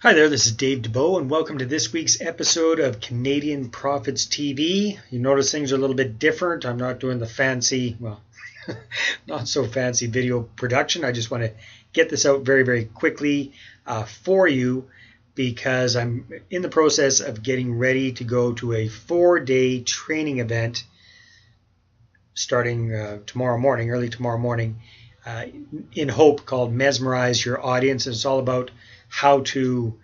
Hi there, this is Dave Dubeau, and welcome to this week's episode of Canadian Profits TV. You notice things are a little bit different. I'm not doing the fancy, well, not so fancy video production. I just want to get this out very, very quickly for you because I'm in the process of getting ready to go to a 4-day training event starting tomorrow morning, early tomorrow morning, in Hope, called Mesmerize Your Audience. And it's all about how to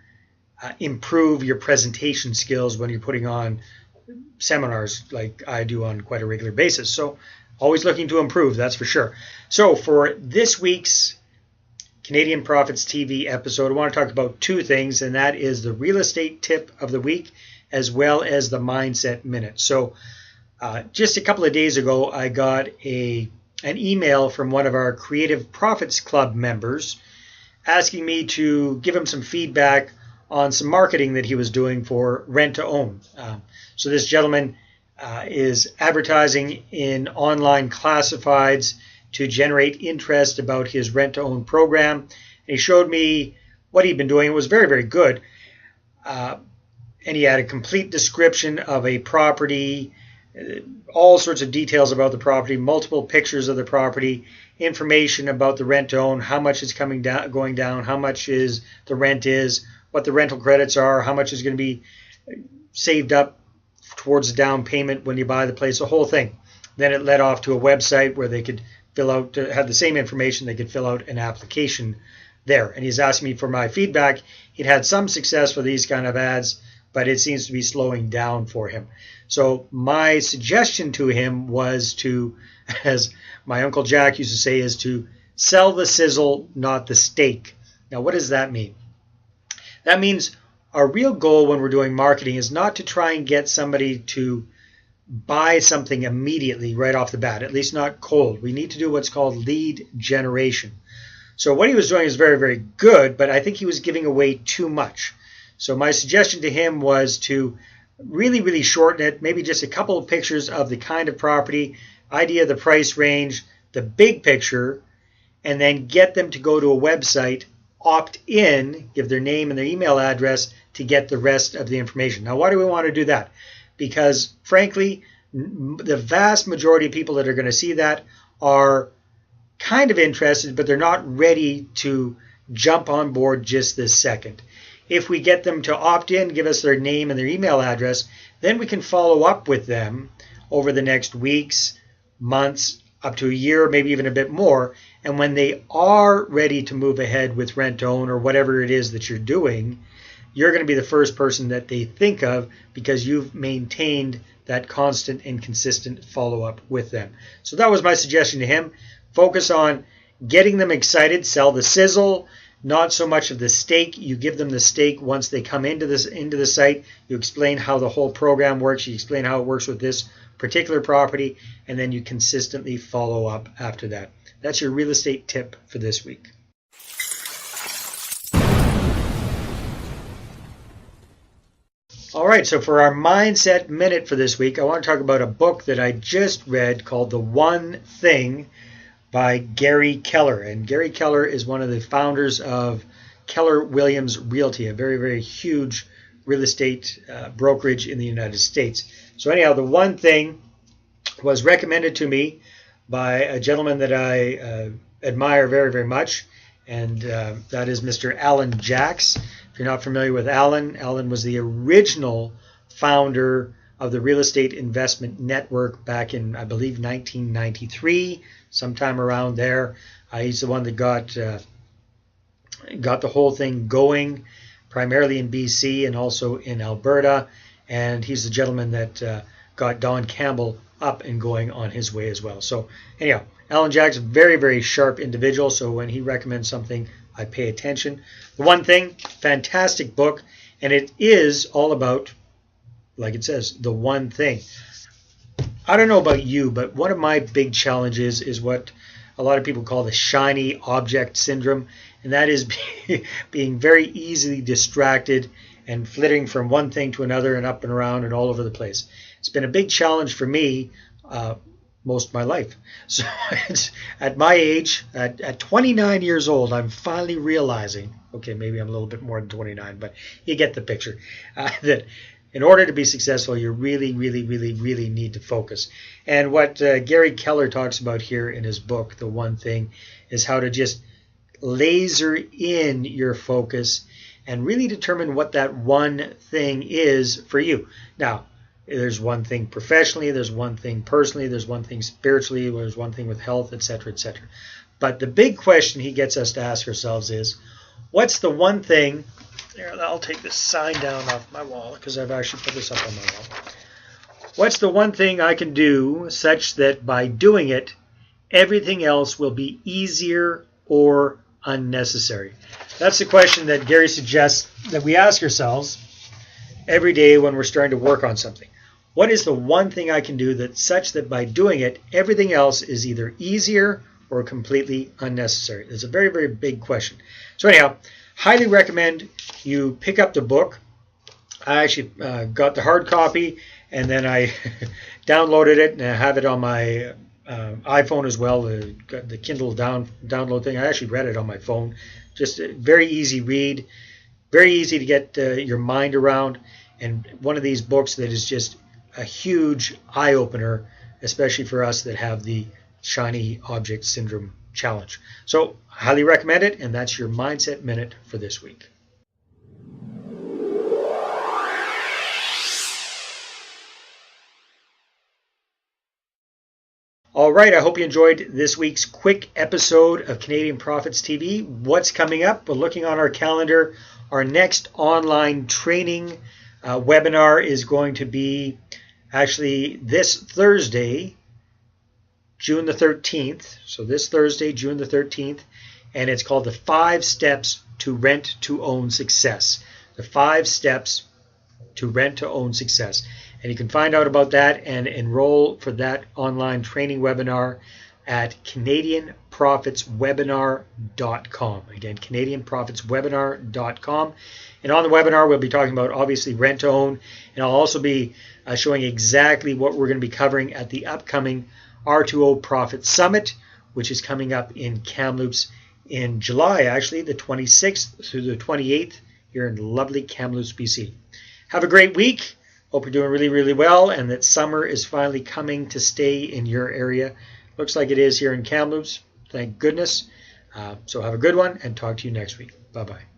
improve your presentation skills when you're putting on seminars like I do on quite a regular basis. So always looking to improve, that's for sure. So for this week's Canadian Profits TV episode, I want to talk about two things, and that is the real estate tip of the week as well as the mindset minute. So just a couple of days ago, I got an email from one of our Creative Profits Club members asking me to give him some feedback on some marketing that he was doing for rent to own. So this gentleman is advertising in online classifieds to generate interest about his rent to own program. And he showed me what he'd been doing. It was very, very good. And he had a complete description of a property, all sorts of details about the property, multiple pictures of the property, information about the rent to own, how much is going down, how much is the rent is, what the rental credits are, how much is going to be saved up towards the down payment when you buy the place, the whole thing. Then it led off to a website where they could fill out, had the same information, they could fill out an application there. And he's asking me for my feedback. He'd had some success for these kind of ads, but it seems to be slowing down for him. So my suggestion to him was to, as my Uncle Jack used to say, is to sell the sizzle, not the steak. Now, what does that mean? That means our real goal when we're doing marketing is not to try and get somebody to buy something immediately right off the bat, at least not cold. We need to do what's called lead generation. So what he was doing is very, very good, but I think he was giving away too much. So my suggestion to him was to really, really shorten it, maybe just a couple of pictures of the kind of property, idea of the price range, the big picture, and then get them to go to a website, opt in, give their name and their email address to get the rest of the information. Now, why do we want to do that? Because, frankly, the vast majority of people that are going to see that are kind of interested, but they're not ready to jump on board just this second. If we get them to opt in, give us their name and their email address, then we can follow up with them over the next weeks, months, up to a year, maybe even a bit more. And when they are ready to move ahead with rent to own or whatever it is that you're doing, you're going to be the first person that they think of because you've maintained that constant and consistent follow-up with them. So that was my suggestion to him. Focus on getting them excited, sell the sizzle, not so much of the steak. You give them the steak once they come into the site. You explain how the whole program works. You explain how it works with this particular property, and then you consistently follow up after that. That's your real estate tip for this week. All right, so for our mindset minute for this week, I want to talk about a book that I just read called The One Thing by Gary Keller. And Gary Keller is one of the founders of Keller Williams Realty, a very, very huge real estate brokerage in the United States. So anyhow, The One Thing was recommended to me by a gentleman that I admire very, very much, and that is Mr. Alan Jacks. If you're not familiar with Alan, Alan was the original founder of the Real Estate Investment Network back in, I believe, 1993, sometime around there. He's the one that got the whole thing going, primarily in BC and also in Alberta. And he's the gentleman that got Don Campbell up and going on his way as well. So anyhow, Alan Jacks, very, very sharp individual. So when he recommends something, I pay attention. The One Thing, fantastic book. And it is all about, like it says, the one thing. I don't know about you, but one of my big challenges is what a lot of people call the shiny object syndrome. And that is being very easily distracted and flitting from one thing to another and up and around and all over the place. It's been a big challenge for me most of my life. So it's, at my age, at 29 years old, I'm finally realizing, okay, maybe I'm a little bit more than 29, but you get the picture, that in order to be successful, you really, really, really, really need to focus. And what Gary Keller talks about here in his book, The One Thing, is how to just laser in your focus and really determine what that one thing is for you. Now, there's one thing professionally, there's one thing personally, there's one thing spiritually, there's one thing with health, etc., etc. But the big question he gets us to ask ourselves is, what's the one thing? Here, I'll take this sign down off my wall because I've actually put this up on my wall. What's the one thing I can do such that by doing it, everything else will be easier or unnecessary? That's the question that Gary suggests that we ask ourselves every day when we're starting to work on something. What is the one thing I can do that such that by doing it, everything else is either easier or completely unnecessary? It's a very, very big question. So anyhow, highly recommend you pick up the book. I actually got the hard copy, and then I downloaded it, and I have it on my iPhone as well, the Kindle download thing. I actually read it on my phone. Just a very easy read, very easy to get your mind around, and one of these books that is just a huge eye-opener, especially for us that have the shiny object syndrome challenge. So highly recommend it, and that's your Mindset Minute for this week. All right, I hope you enjoyed this week's quick episode of Canadian Profits TV. What's coming up? We're looking on our calendar. Our next online training webinar is going to be actually this Thursday, June the 13th. So this Thursday, June the 13th, and it's called the 5 Steps to Rent to Own Success. The 5 Steps to Rent to Own Success. And you can find out about that and enroll for that online training webinar at CanadianProfitsWebinar.com. Again, CanadianProfitsWebinar.com. And on the webinar, we'll be talking about, obviously, rent to own. And I'll also be showing exactly what we're going to be covering at the upcoming R2O Profit Summit, which is coming up in Kamloops in July, actually, the 26th through the 28th here in lovely Kamloops, BC. Have a great week. Hope you're doing really, really well, and that summer is finally coming to stay in your area. Looks like it is here in Kamloops. Thank goodness. So have a good one, and talk to you next week. Bye-bye.